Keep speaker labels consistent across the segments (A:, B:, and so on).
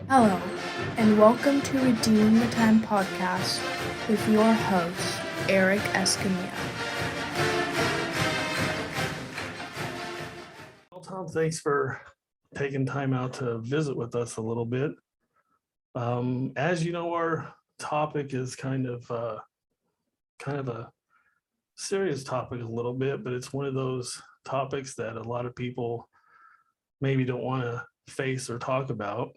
A: Hello, and welcome to Redeem the Time podcast with your host, Eric Escamilla.
B: Well, Tom, thanks for taking time out to visit with us a little bit. As you know, our topic is kind of a serious topic a little bit, but it's one of those topics that a lot of people maybe don't want to face or talk about.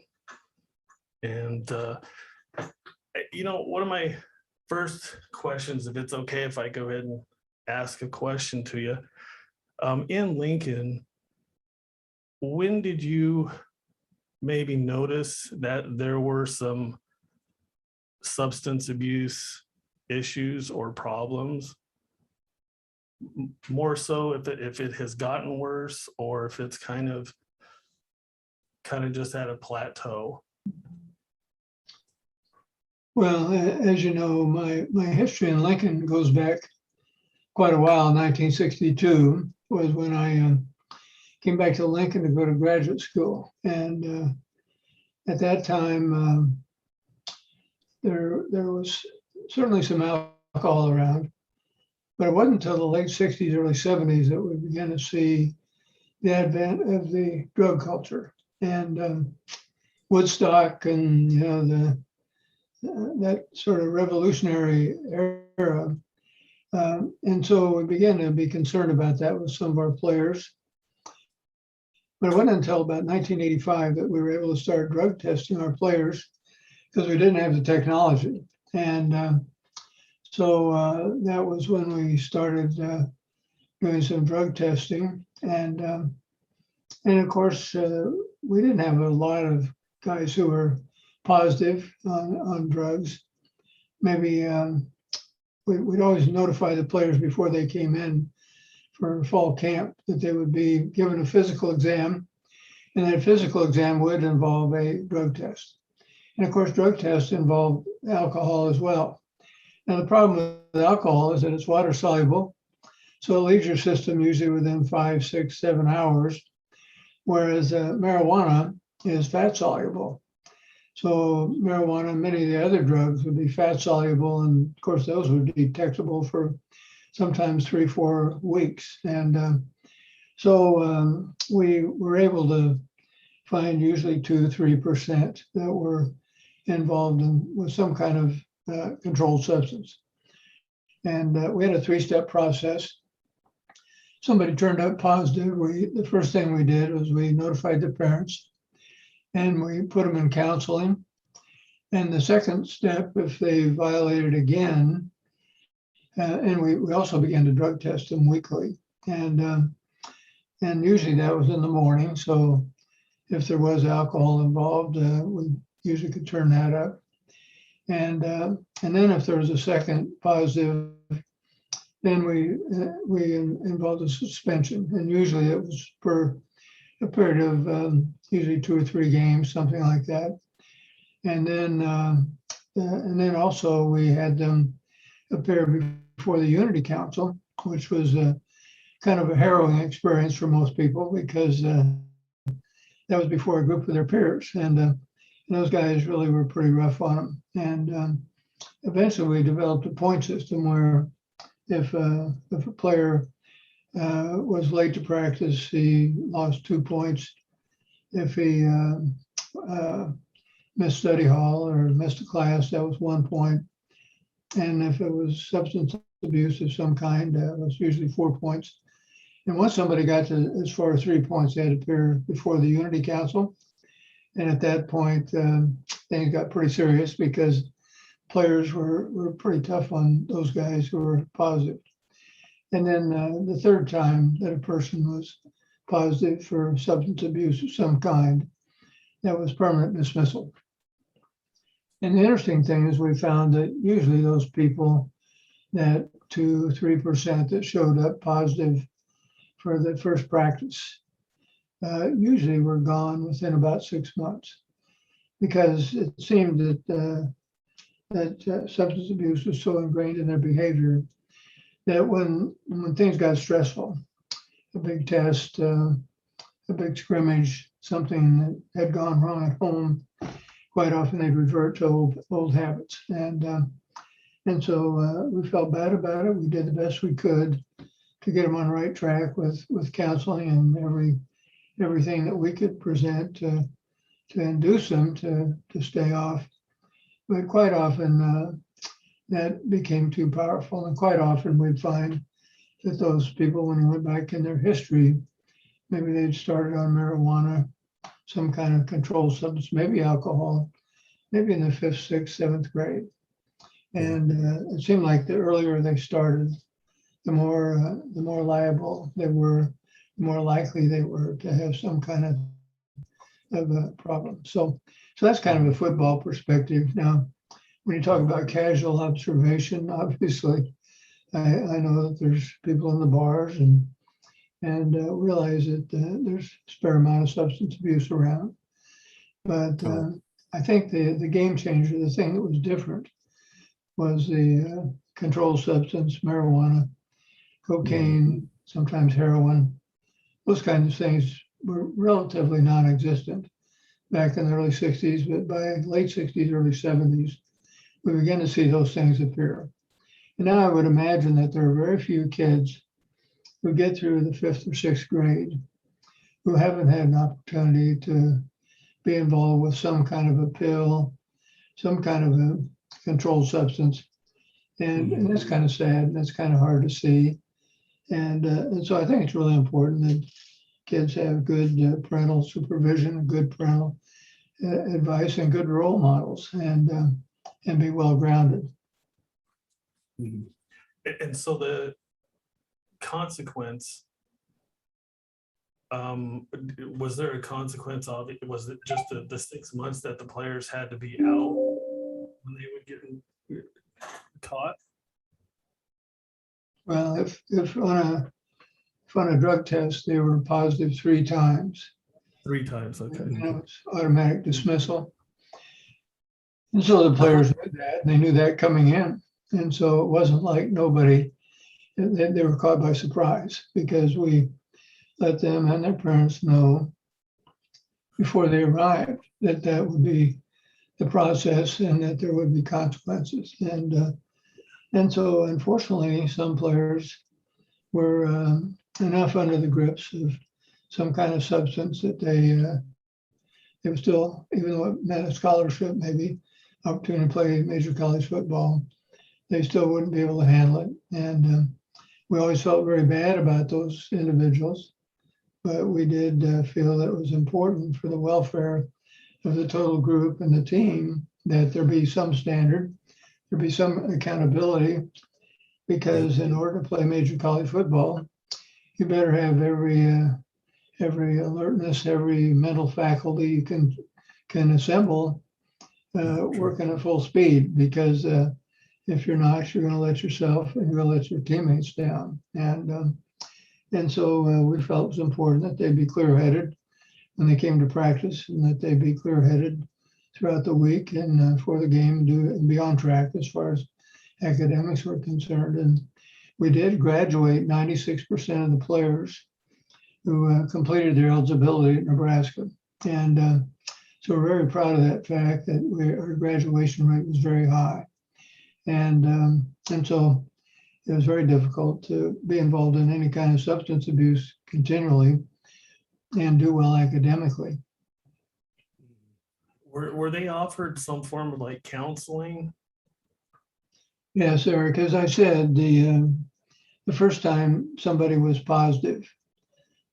B: And one of my first questions, if it's okay if I go ahead and ask a question to you, in Lincoln, when did you maybe notice that there were some substance abuse issues or problems? More so if it has gotten worse, or if it's kind of just at a plateau.
C: Well, as you know, my history in Lincoln goes back quite a while. 1962 was when I came back to Lincoln to go to graduate school. And at that time, there was certainly some alcohol around, but it wasn't until the late 60s, early 70s that we began to see the advent of the drug culture and Woodstock and, that sort of revolutionary era. And so we began to be concerned about that with some of our players. But it wasn't until about 1985 that we were able to start drug testing our players because we didn't have the technology. And so that was when we started doing some drug testing. And of course, we didn't have a lot of guys who were positive on drugs. Maybe we'd always notify the players before they came in for fall camp that they would be given a physical exam, and that physical exam would involve a drug test. And of course, drug tests involve alcohol as well. Now, the problem with alcohol is that it's water soluble, so it leaves your system usually within 5, 6, 7 hours, whereas marijuana is fat soluble. So marijuana and many of the other drugs would be fat soluble, and of course those would be detectable for sometimes 3-4 weeks. And so we were able to find usually 2-3% that were involved with some kind of controlled substance. And we had a 3-step process. Somebody turned up positive. The first thing we did was we notified the parents, and we put them in counseling. And the second step, if they violated again, and we also began to drug test them weekly. And usually that was in the morning. So if there was alcohol involved, we usually could turn that up. And then if there was a second positive, then we involved a suspension. And usually it was for a period of usually 2 or 3 games, something like that. And then also we had them appear before the Unity Council, which was kind of a harrowing experience for most people because that was before a group of their peers. And those guys really were pretty rough on them. And eventually we developed a point system where if a player was late to practice, he lost 2 points. If he missed study hall or missed a class, that was 1 point. And if it was substance abuse of some kind, that was usually 4 points. And once somebody got to as far as 3 points, they had to appear before the Unity Council. And at that point, things got pretty serious because players were pretty tough on those guys who were positive. And then the third time that a person was positive for substance abuse of some kind, that was permanent dismissal. And the interesting thing is we found that usually those people, that 2-3% that showed up positive for the first practice, usually were gone within about 6 months, because it seemed that substance abuse was so ingrained in their behavior that when things got stressful, a big test, a big scrimmage, something that had gone wrong at home, quite often they'd revert to old habits. And so we felt bad about it. We did the best we could to get them on the right track with counseling and everything that we could present to induce them to stay off. But quite often that became too powerful. And quite often we'd find that those people, when we went back in their history, maybe they'd started on marijuana, some kind of controlled substance, maybe alcohol, maybe in the 5th, 6th, 7th grade. And it seemed like the earlier they started, the more liable they were, the more likely they were to have some kind of a problem. So that's kind of a football perspective. Now, when you talk about casual observation, obviously, I know that there's people in the bars and realize that there's a fair amount of substance abuse around. But I think the game changer, the thing that was different, was the controlled substance, marijuana, cocaine, sometimes heroin. Those kinds of things were relatively non-existent back in the early 60s, but by late 60s, early 70s, we began to see those things appear. And now I would imagine that there are very few kids who get through the 5th or 6th grade who haven't had an opportunity to be involved with some kind of a pill, some kind of a controlled substance. And that's kind of sad, and that's kind of hard to see. And so I think it's really important that kids have good parental supervision, good parental advice, and good role models, and be well grounded.
B: And so the consequence, was there a consequence of it? Was it just the 6 months that the players had to be out when they would get caught?
C: Well, if on a drug test they were positive 3 times,
B: 3 times, okay.
C: It's automatic dismissal. And so the players knew that, and they knew that coming in. And so it wasn't like they were caught by surprise, because we let them and their parents know before they arrived that that would be the process and that there would be consequences. And so unfortunately, some players were enough under the grips of some kind of substance that they were still, even though it meant a scholarship, maybe opportunity to play major college football, they still wouldn't be able to handle it. And we always felt very bad about those individuals, but we did feel that it was important for the welfare of the total group and the team that there be some standard, there be some accountability, because in order to play major college football, you better have every alertness, every mental faculty you can assemble working at full speed, because if you're not, you're going to let yourself and you're going to let your teammates down. And so we felt it was important that they be clear-headed when they came to practice, and that they be clear-headed throughout the week and for the game, and be on track as far as academics were concerned. And we did graduate 96% of the players who completed their eligibility at Nebraska. And so we're very proud of that fact, that our graduation rate was very high. And so it was very difficult to be involved in any kind of substance abuse continually and do well academically.
B: Were they offered some form of like counseling?
C: Yes, Eric, as I said, the first time somebody was positive,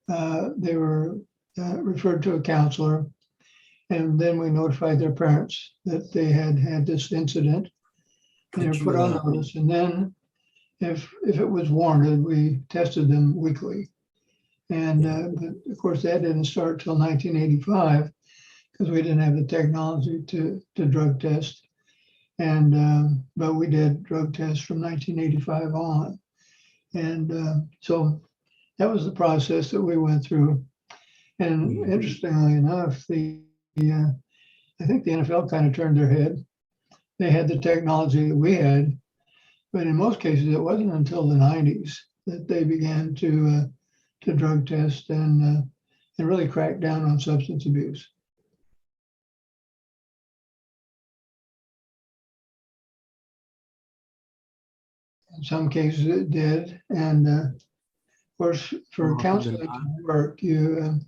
C: they were referred to a counselor, and then we notified their parents that they had this incident, and they were put on notice. And then if it was warranted, we tested them weekly. And but of course that didn't start till 1985, because we didn't have the technology to drug test. And but we did drug tests from 1985 on. And so that was the process that we went through. And interestingly enough, I think the NFL kind of turned their head. They had the technology that we had, but in most cases, it wasn't until the 90s that they began to drug test and really crack down on substance abuse. In some cases it did. And of course, for
D: More often than
C: counseling
D: not.
C: to work, you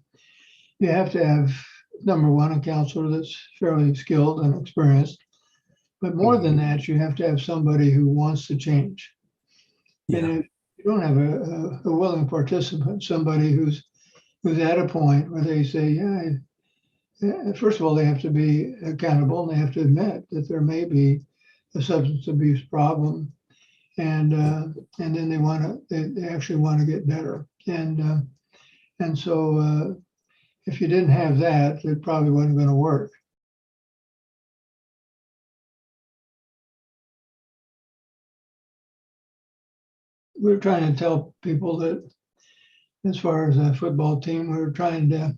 C: have to have, number one, a counselor that's fairly skilled and experienced. But more than that, you have to have somebody who wants to change.
D: Yeah.
C: And if you don't have a willing participant, somebody who's at a point where they say, first of all, they have to be accountable and they have to admit that there may be a substance abuse problem, and then they actually want to get better. And so if you didn't have that, it probably wasn't going to work. We're trying to tell people that as far as a football team, we're trying to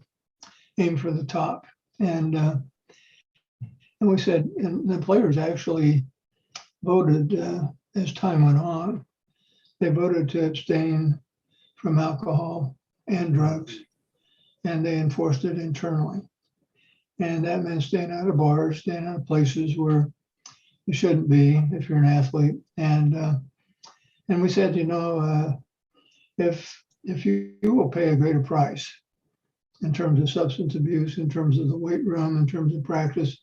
C: aim for the top. And we said, and the players actually voted as time went on. They voted to abstain from alcohol and drugs, and they enforced it internally. And that meant staying out of bars, staying out of places where you shouldn't be if you're an athlete. And we said, if you will pay a greater price in terms of substance abuse, in terms of the weight room, in terms of practice,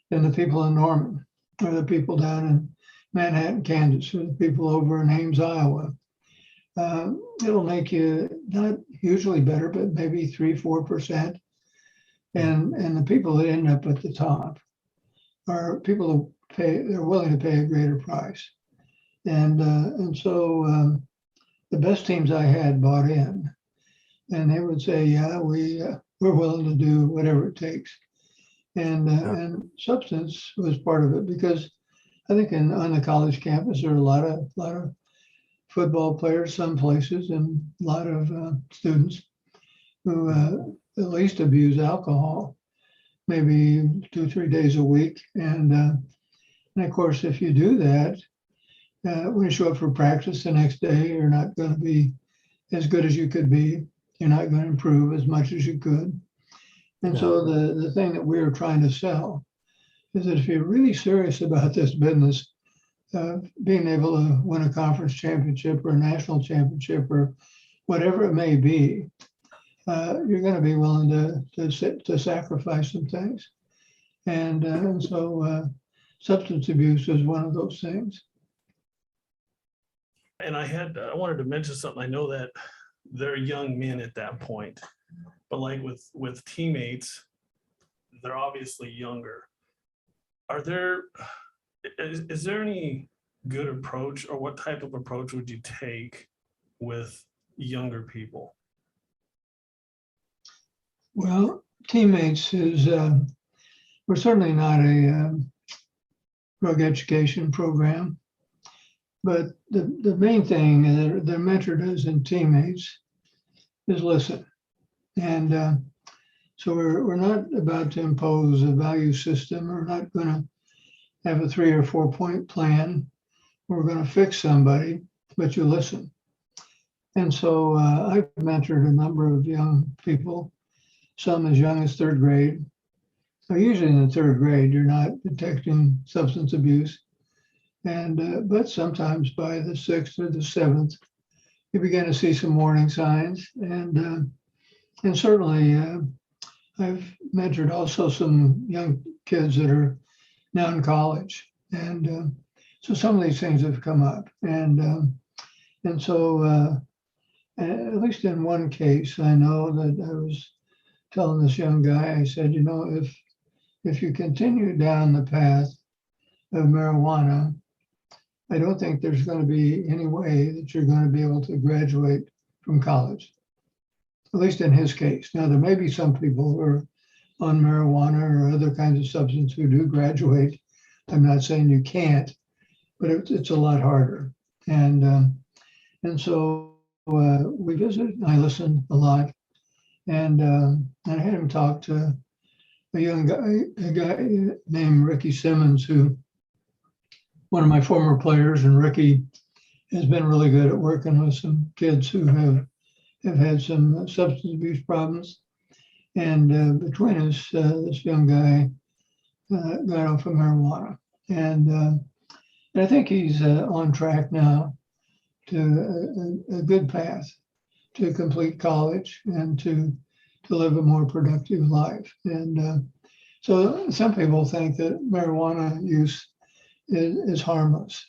C: than the people in Norman, or the people down in Manhattan, Kansas, or the people over in Ames, Iowa. It'll make you not hugely better, but maybe 3-4%. And the people that end up at the top are people who they're willing to pay a greater price. And so the best teams I had bought in, and they would say, yeah, we're willing to do whatever it takes. And substance was part of it, because I think on the college campus, there are a lot of football players, some places, and a lot of students who at least abuse alcohol, maybe 2-3 days a week. And of course, if you do that, when you show up for practice the next day, you're not going to be as good as you could be. You're not going to improve as much as you could. And so the thing that we're trying to sell is that if you're really serious about this business, being able to win a conference championship or a national championship or whatever it may be, you're going to be willing to sacrifice some things. And so substance abuse is one of those things.
B: And I wanted to mention something. I know that they're young men at that point, but like with teammates, they're obviously younger. Is there any good approach, or what type of approach would you take with younger people?
C: Well, teammates is, we're certainly not a drug education program, but the main thing the mentor does in teammates is listen. And so we're not about to impose a value system. We're not going to have a 3 or 4 point plan. We're going to fix somebody, but you listen. And so I've mentored a number of young people, some as young as 3rd grade. Now, usually in the 3rd grade, you're not detecting substance abuse. And but sometimes by the 6th or the 7th, you begin to see some warning signs. And certainly I've mentored also some young kids that are now in college. And so some of these things have come up. And so at least in one case, I know that I was telling this young guy, I said, if you continue down the path of marijuana, I don't think there's going to be any way that you're going to be able to graduate from college, at least in his case. Now, there may be some people who are on marijuana or other kinds of substance who do graduate. I'm not saying you can't, but it's a lot harder. And so we visited, I listened a lot, and I had him talk to a guy named Ricky Simmons, who one of my former players, and Ricky has been really good at working with some kids who have had some substance abuse problems. And between us, this young guy got off of marijuana. And And I think he's on track now to a good path to complete college and to live a more productive life. And so some people think that marijuana use is harmless,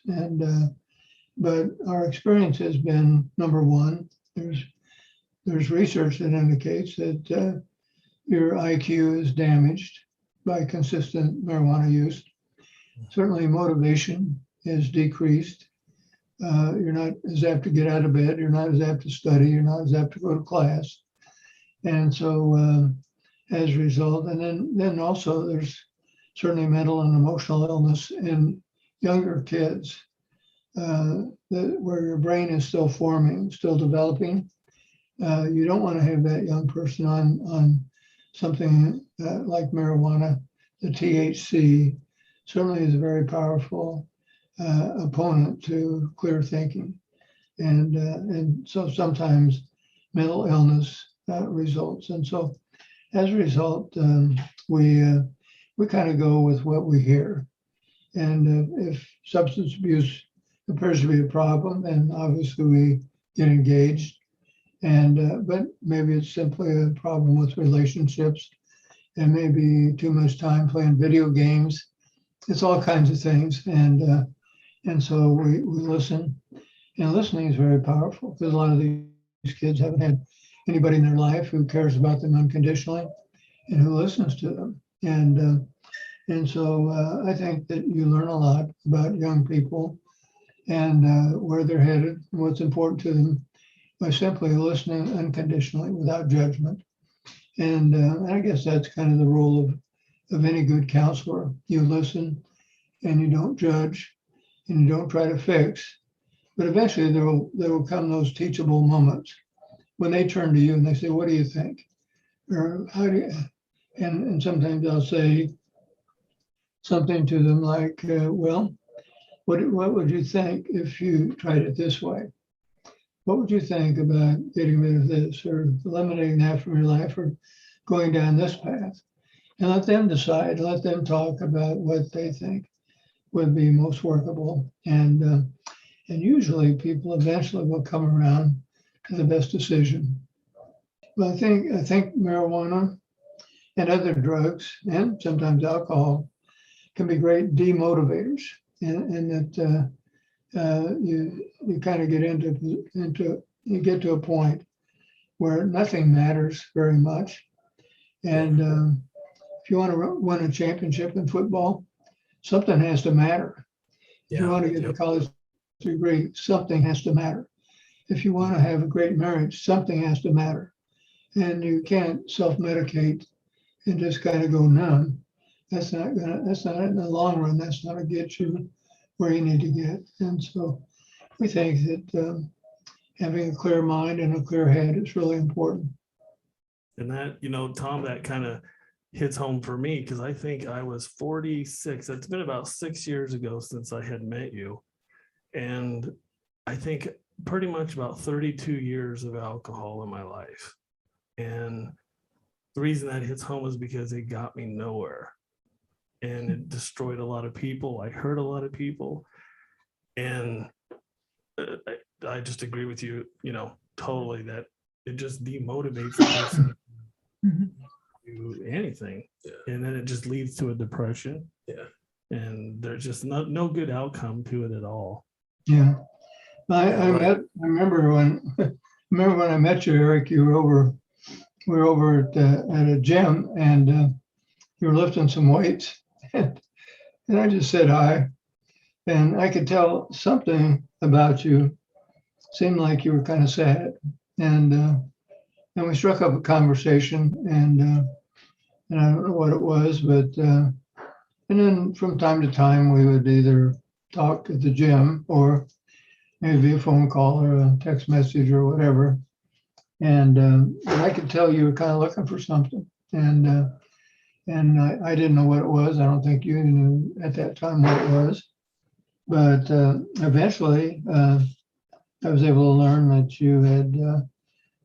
C: but our experience has been, number one, there's research that indicates that your IQ is damaged by consistent marijuana use. Certainly motivation is decreased. You're not as apt to get out of bed. You're not as apt to study. You're not as apt to go to class. And so as a result, and then also there's certainly mental and emotional illness in younger kids where your brain is still forming, still developing. You don't want to have that young person on something like marijuana. The THC certainly is a very powerful opponent to clear thinking. And so sometimes mental illness results. And so as a result, we kind of go with what we hear. And if substance abuse appears to be a problem, then obviously we get engaged. And but maybe it's simply a problem with relationships, and maybe too much time playing video games. It's all kinds of things, and so we listen, and listening is very powerful because a lot of these kids haven't had anybody in their life who cares about them unconditionally and who listens to them, and so I think that you learn a lot about young people and where they're headed and what's important to them by simply listening unconditionally without judgment. And I guess that's kind of the role of any good counselor. You listen and you don't judge and you don't try to fix, but eventually there will come those teachable moments when they turn to you and they say, "What do you think?" Or "How do you?" And sometimes I'll say something to them like, "Well, what would you think if you tried it this way? What would you think about getting rid of this or eliminating that from your life or going down this path?" And let them decide, let them talk about what they think would be most workable. And usually people eventually will come around to the best decision. But I think marijuana and other drugs and sometimes alcohol can be great demotivators, and that you kind of get you get to a point where nothing matters very much. And if you want to win a championship in football, something has to matter. If you want to get a college degree, something has to matter. If you want to have a great marriage, something has to matter. And you can't self-medicate and just kind of go numb. That's not in the long run, that's not gonna get you where you need to get. And so we think that having a clear mind and a clear head is really important.
B: And that, Tom, that kind of hits home for me because I think I was 46. It's been about 6 years ago since I had met you. And I think pretty much about 32 years of alcohol in my life. And the reason that hits home is because it got me nowhere. And it destroyed a lot of people. I hurt a lot of people. And I just agree with you, totally, that it just demotivates the person to do anything. Yeah. And then it just leads to a depression. Yeah. And there's just no good outcome to it at all.
C: Yeah. I remember when I met you, Eric, we were over at a gym and you were lifting some weights. And I just said hi. And I could tell something about you seemed like you were kind of sad. And we struck up a conversation, and I don't know what it was, but and then from time to time we would either talk at the gym or maybe a phone call or a text message or whatever. And I could tell you were kind of looking for something. And I didn't know what it was. I don't think you knew at that time what it was. But eventually, I was able to learn that you had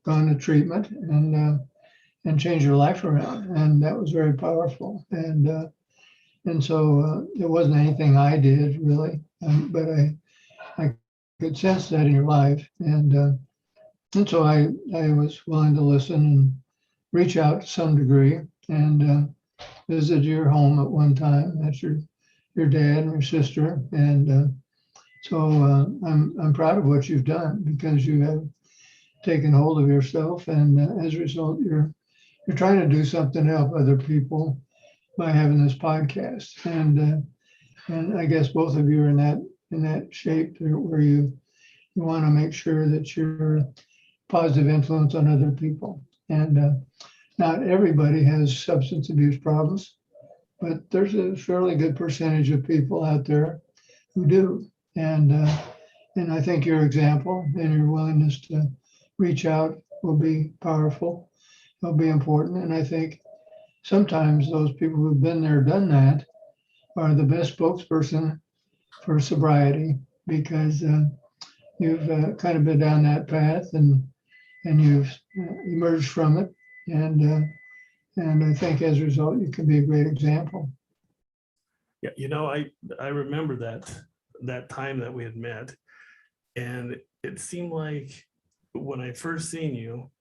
C: gone to treatment and changed your life around, and that was very powerful. And And so it wasn't anything I did really, but I could sense that in your life. And so I was willing to listen and reach out to some degree and visit your home at one time. That's your dad and your sister. And so I'm proud of what you've done because you have taken hold of yourself. And as a result, you're trying to do something to help other people by having this podcast. And I guess both of you are in that shape where you want to make sure that you're a positive influence on other people. And not everybody has substance abuse problems, but there's a fairly good percentage of people out there who do. And I think your example and your willingness to reach out will be powerful. It'll be important. And I think sometimes those people who've been there, done that, are the best spokesperson for sobriety because you've kind of been down that path and you've emerged from it. And I think as a result, you can be a great example.
B: Yeah, I remember that time that we had met, and it seemed like when I first seen you,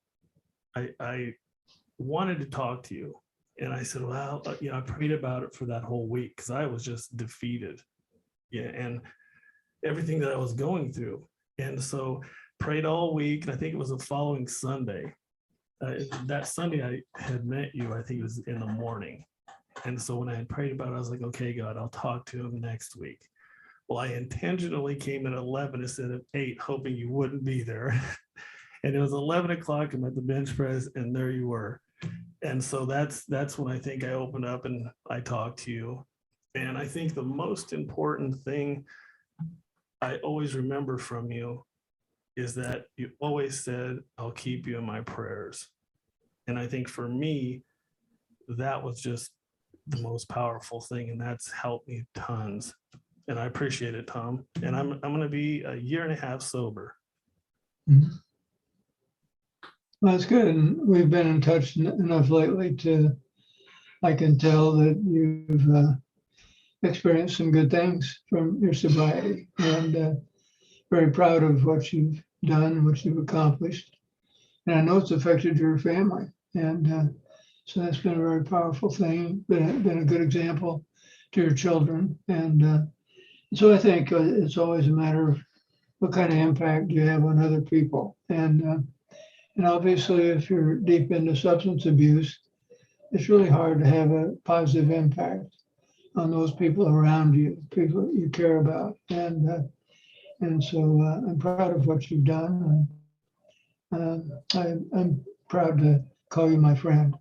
B: I wanted to talk to you. And I said, well, I prayed about it for that whole week because I was just defeated. Yeah. And everything that I was going through. And so prayed all week. And I think it was the following Sunday. That Sunday I had met you, I think it was in the morning. And so when I had prayed about it, I was like, okay, God, I'll talk to him next week. Well, I intentionally came at 11 instead of 8, hoping you wouldn't be there. And it was 11 o'clock. I'm at the bench press and there you were. And so that's when I think I opened up and I talked to you. And I think the most important thing I always remember from you is that you always said, I'll keep you in my prayers. And I think for me, that was just the most powerful thing. And that's helped me tons. And I appreciate it, Tom. And I'm going to be a year and a half sober.
C: Mm-hmm. Well, that's good. And we've been in touch enough lately I can tell that you've experienced some good things from your sobriety and very proud of what you've done, what you've accomplished. And I know it's affected your family. And so that's been a very powerful thing, been a good example to your children. And so I think it's always a matter of what kind of impact you have on other people. And obviously, if you're deep into substance abuse, it's really hard to have a positive impact on those people around you, people you care about. And so I'm proud of what you've done. I'm proud to call you my friend.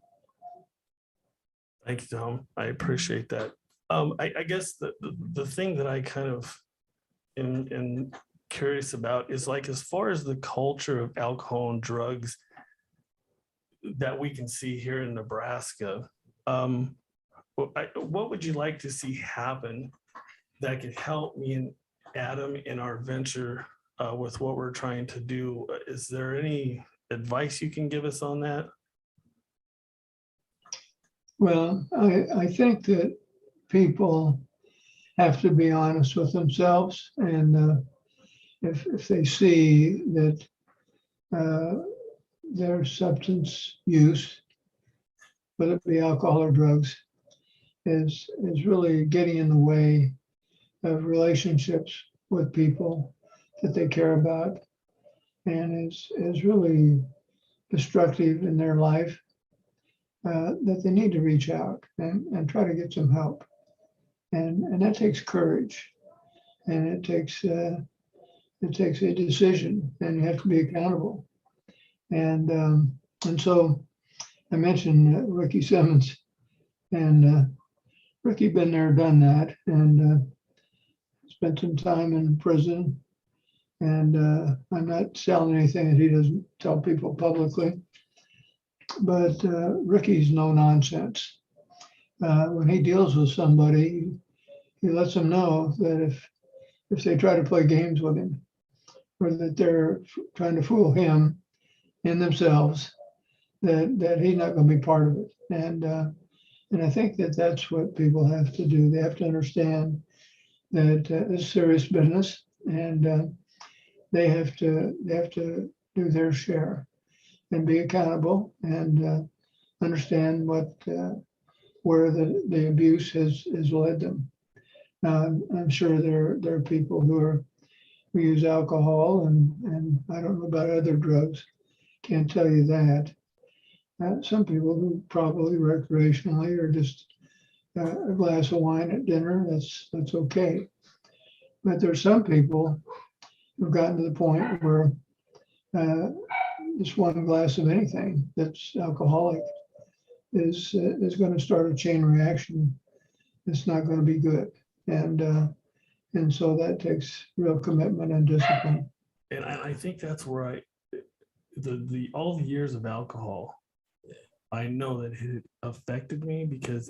B: Thank you, Tom. I appreciate that. I guess the thing that I kind of am curious about is like as far as the culture of alcohol and drugs that we can see here in Nebraska, what would you like to see happen that could help me and Adam in our venture with what we're trying to do? Is there any advice you can give us on that?
C: Well, I think that people have to be honest with themselves. And if they see that their substance use, whether it be alcohol or drugs, is really getting in the way of relationships with people that they care about and is really destructive in their life, that they need to reach out and try to get some help. And that takes courage, and it takes a decision, and you have to be accountable. And so I mentioned Ricky Simmons, and Ricky been there, done that, and spent some time in prison. And I'm not selling anything that he doesn't tell people publicly, but Ricky's no nonsense. When he deals with somebody, he lets them know that if they try to play games with him, or that they're trying to fool him in themselves, that he's not going to be part of it. And And I think that that's what people have to do. They have to understand that it's serious business, and they have to do their share and be accountable and understand where the abuse has led them. Now, I'm sure there are people who use alcohol, and I don't know about other drugs. Can't tell you that. Some people who probably recreationally or just a glass of wine at dinner, that's okay. But there's some people who've gotten to the point where just one glass of anything that's alcoholic is going to start a chain reaction. It's not going to be good, and so that takes real commitment and discipline.
B: And I think that's where all the years of alcohol, I know that it affected me because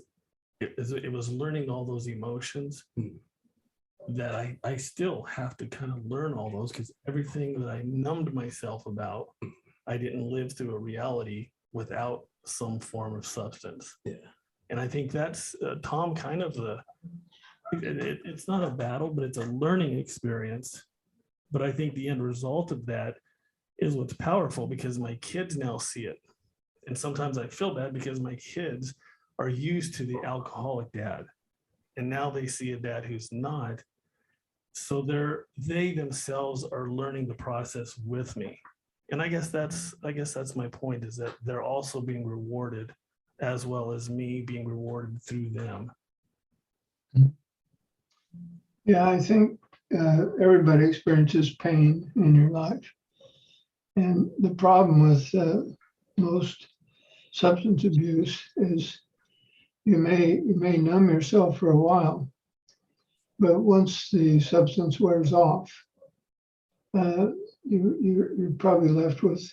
B: it was learning all those emotions that I still have to kind of learn all those, because everything that I numbed myself about, I didn't live through a reality without some form of substance.
D: Yeah.
B: And I think that's Tom, kind of it's not a battle, but it's a learning experience. But I think the end result of that is what's powerful, because my kids now see it. And sometimes I feel bad because my kids are used to the alcoholic dad, and now they see a dad who's not. So they themselves are learning the process with me. And I guess that's my point, is that they're also being rewarded as well as me being rewarded through them.
C: Yeah, I think everybody experiences pain in your life. And the problem with most substance abuse is you may numb yourself for a while, but once the substance wears off, you're probably left with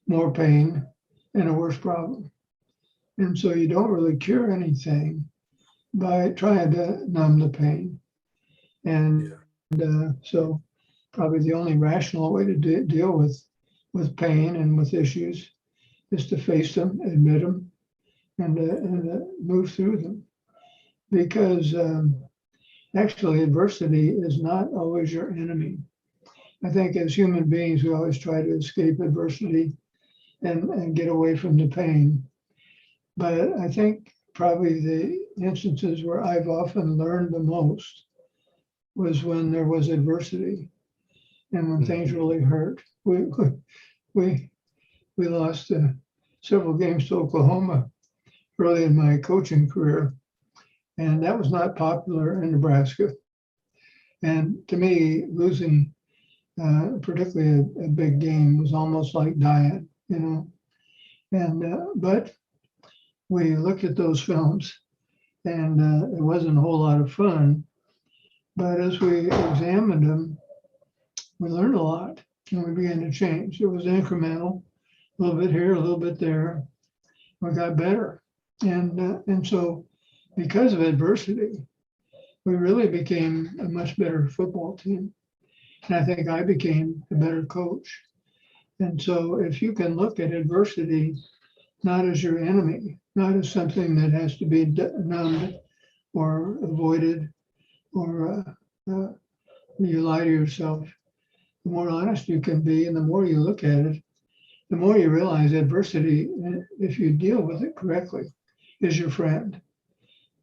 C: more pain and a worse problem. And so you don't really cure anything by trying to numb the pain. And so probably the only rational way to deal with pain and with issues is to face them, admit them, and move through them. Because actually adversity is not always your enemy. I think as human beings, we always try to escape adversity and get away from the pain. But I think probably the instances where I've often learned the most was when there was adversity and when things really hurt. We lost several games to Oklahoma early in my coaching career, and that was not popular in Nebraska. And to me, losing particularly a big game was almost like dying, And but we looked at those films, and it wasn't a whole lot of fun. But as we examined them, we learned a lot, and we began to change. It was incremental, a little bit here, a little bit there. We got better, and so because of adversity, we really became a much better football team. And I think I became a better coach. And so if you can look at adversity not as your enemy, not as something that has to be numbed or avoided, or you lie to yourself, the more honest you can be, and the more you look at it, the more you realize adversity, if you deal with it correctly, is your friend.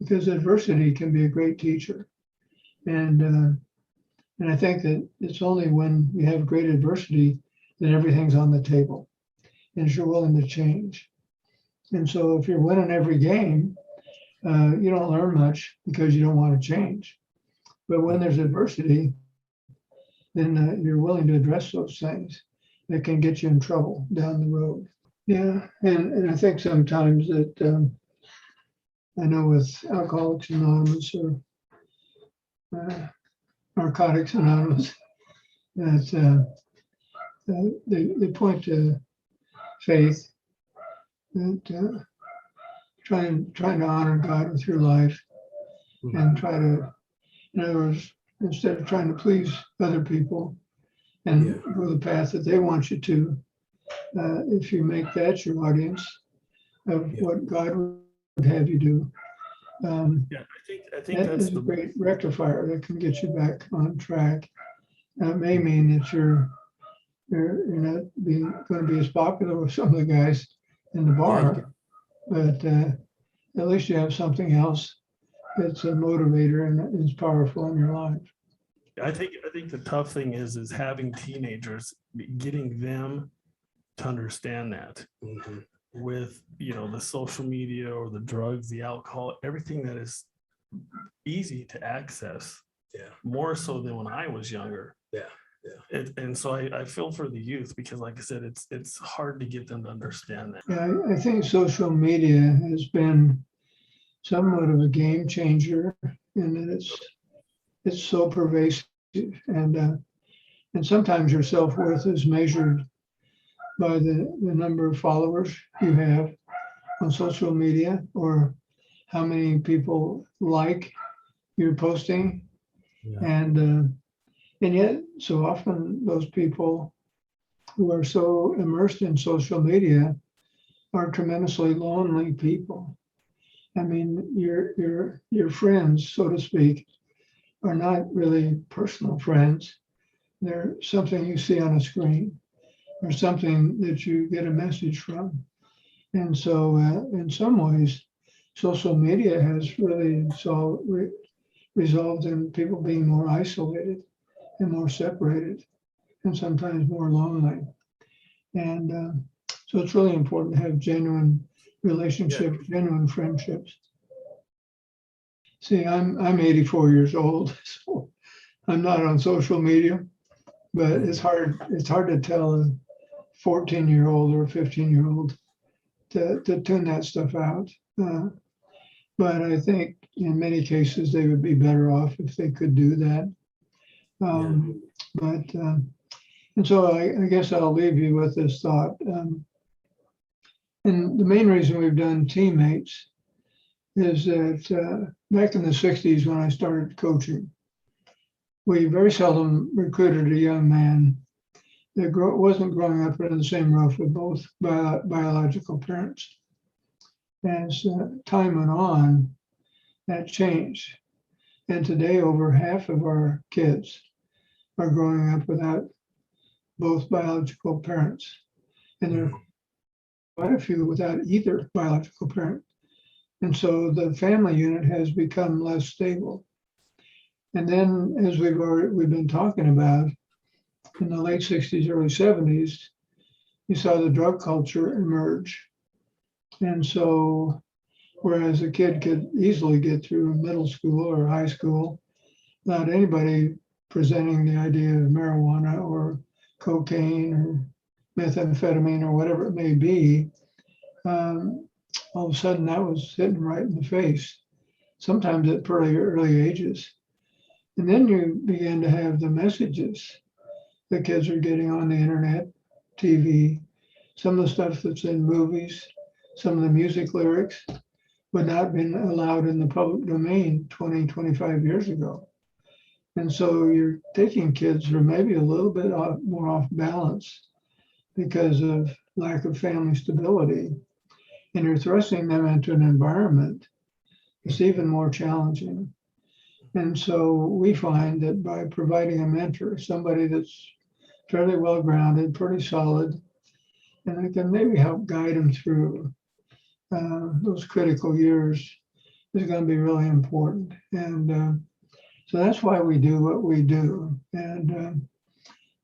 C: Because adversity can be a great teacher. And I think that it's only when you have great adversity that everything's on the table and you're willing to change. And so if you're winning every game, you don't learn much because you don't want to change. But when there's adversity, then you're willing to address those things that can get you in trouble down the road. Yeah, and I think sometimes that I know with Alcoholics Anonymous or Narcotics Anonymous, that they point to faith, that trying to honor God with your life, and try to, in other words, instead of trying to please other people and go the path that they want you to, if you make that your audience of what God would have you do,
B: Yeah, I think
C: That
B: that's
C: is a
B: the,
C: great rectifier that can get you back on track. Now, it may mean that you're not going to be as popular with some of the guys in the bar, but at least you have something else that's a motivator and is powerful in your life.
B: I think the tough thing is having teenagers, getting them to understand that with, the social media or the drugs, the alcohol, everything that is easy to access.
D: Yeah.
B: More so than when I was younger.
D: Yeah.
B: And so I feel for the youth because, like I said, it's hard to get them to understand that.
C: Yeah, I think social media has been somewhat of a game changer in that it's so pervasive, and sometimes your self-worth is measured by the number of followers you have on social media or how many people like your posting.
D: Yeah.
C: And yet so often those people who are so immersed in social media are tremendously lonely people. I mean, your friends, so to speak, are not really personal friends. They're something you see on a screen or something that you get a message from. And so in some ways, social media has really resulted in people being more isolated and more separated and sometimes more lonely. And so it's really important to have genuine relationships, genuine friendships. See, I'm 84 years old, so I'm not on social media, but it's hard to tell a 14-year-old or a 15-year-old to tune that stuff out. But I think in many cases they would be better off if they could do that. And so I guess I'll leave you with this thought. And the main reason we've done teammates is that back in the 60s when I started coaching, we very seldom recruited a young man that wasn't growing up under the same roof with both biological parents. As time went on, that changed. And today, over half of our kids are growing up without both biological parents. And there are quite a few without either biological parent. And so the family unit has become less stable. And then, as we've been talking about, in the late 60s, early 70s, you saw the drug culture emerge. And so, whereas a kid could easily get through middle school or high school without anybody presenting the idea of marijuana or cocaine or methamphetamine or whatever it may be, all of a sudden that was hitting right in the face, sometimes at pretty early ages. And then you began to have the messages the kids are getting on the internet, TV, some of the stuff that's in movies, some of the music lyrics would not have been allowed in the public domain 20, 25 years ago. And so you're taking kids who are maybe a little bit more off balance because of lack of family stability, and you're thrusting them into an environment that's even more challenging. And so we find that by providing a mentor, somebody that's fairly well grounded, pretty solid, and they can maybe help guide them through those critical years is going to be really important. And so that's why we do what we do. And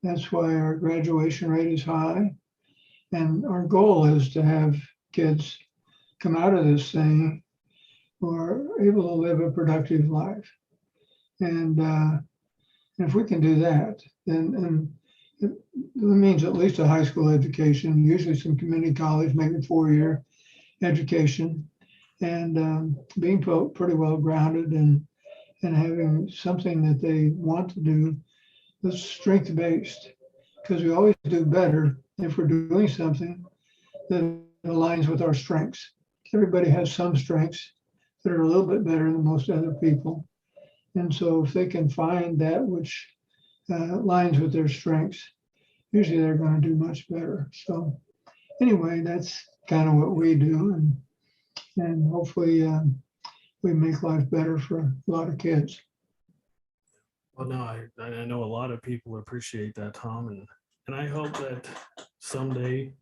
C: that's why our graduation rate is high. And our goal is to have kids come out of this thing who are able to live a productive life. And if we can do that, then it means at least a high school education, usually some community college, maybe 4-year education, and being pretty well grounded and having something that they want to do that's strength-based, because we always do better if we're doing something that aligns with our strengths. Everybody has some strengths that are a little bit better than most other people. And so if they can find that which aligns with their strengths, usually they're going to do much better. So anyway, that's kind of what we do. And hopefully we make life better for a lot of kids.
B: Well, no, I know a lot of people appreciate that, Tom, and I hope that someday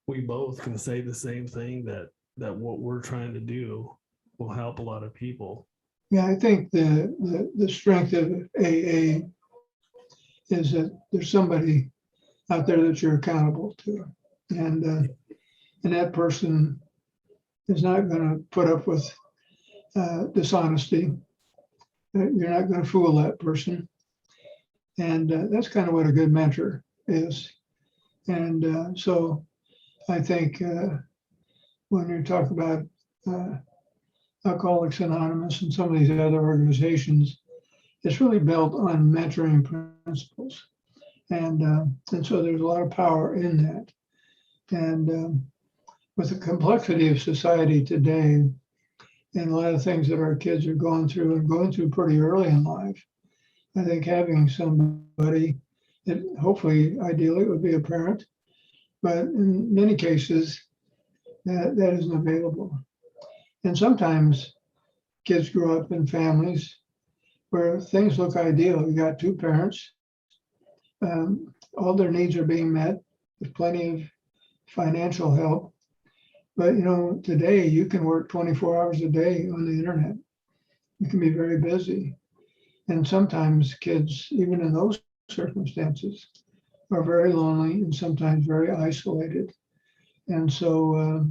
B: we both can say the same thing, that what we're trying to do will help a lot of people.
C: Yeah, I think the strength of AA is that there's somebody out there that you're accountable to. And that person is not going to put up with dishonesty. You're not going to fool that person. And that's kind of what a good mentor is. And so I think when you talk about Alcoholics Anonymous and some of these other organizations, it's really built on mentoring principles. And so there's a lot of power in that. And with the complexity of society today, and a lot of things that our kids are going through pretty early in life, I think having somebody that hopefully, ideally, would be a parent, but in many cases, that isn't available. And sometimes kids grow up in families where things look ideal. You got two parents, all their needs are being met, with plenty of financial help. But today you can work 24 hours a day on the internet. You can be very busy. And sometimes kids, even in those circumstances, are very lonely and sometimes very isolated. And so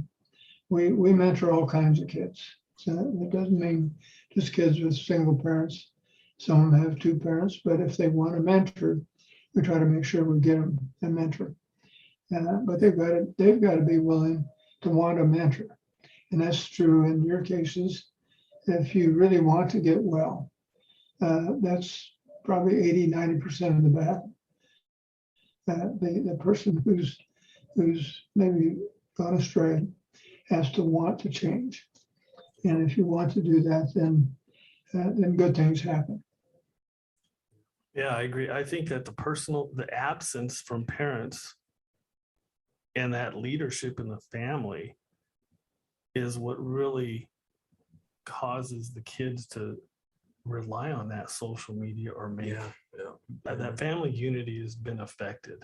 C: we mentor all kinds of kids. So it doesn't mean just kids with single parents. Some of them have two parents, but if they want a mentor, we try to make sure we get them a mentor. But they've got to be willing to want a mentor. And that's true in your cases. If you really want to get well, that's probably 80-90% of the battle. The person who's maybe gone astray has to want to change. And if you want to do that, then good things happen.
B: Yeah, I agree. I think that the absence from parents and that leadership in the family is what really causes the kids to rely on that social media or maybe that family unity has been affected.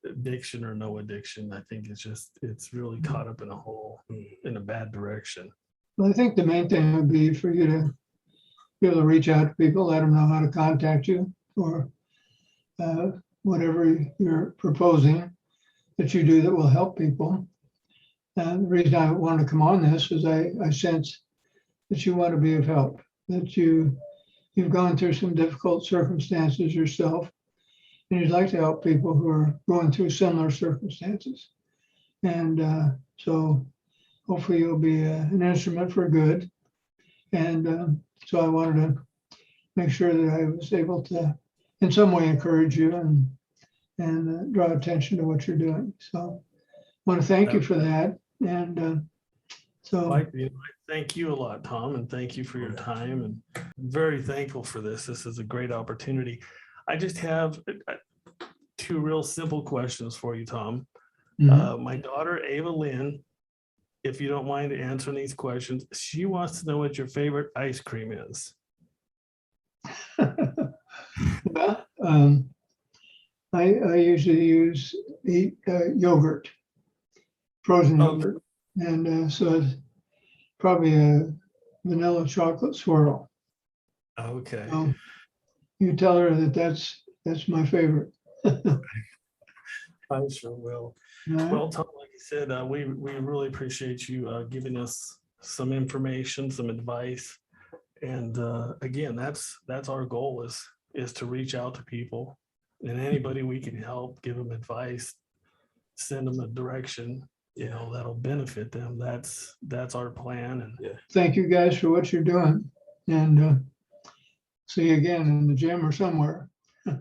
B: Addiction or no addiction, I think it's really caught up in a hole, in a bad direction.
C: Well, I think the main thing would be for you to be able to reach out to people, let them know how to contact you, or whatever you're proposing that you do that will help people. And the reason I wanted to come on this is I sense that you want to be of help, that you've gone through some difficult circumstances yourself, and you'd like to help people who are going through similar circumstances. And so hopefully you'll be an instrument for good. And so I wanted to make sure that I was able to in some way encourage you and draw attention to what you're doing. So I want to thank you for that. And
B: thank you a lot, Tom, and thank you for your time. And I'm very thankful for this. This is a great opportunity. I just have two real simple questions for you, Tom. My daughter, Ava Lynn, if you don't mind answering these questions, she wants to know what your favorite ice cream is.
C: Well, I usually eat yogurt, frozen yogurt, and so it's probably a vanilla chocolate swirl.
B: Okay.
C: So you tell her that's my favorite.
B: I sure will. Well, Tom, like you said, we really appreciate you giving us some information, some advice, and again, that's our goal is to reach out to people, and anybody we can help, give them advice, send them a direction, that'll benefit them. That's our plan. And
C: thank you guys for what you're doing, and see you again in the gym or somewhere.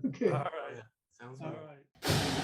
C: Okay.
B: All right. Sounds good. All right.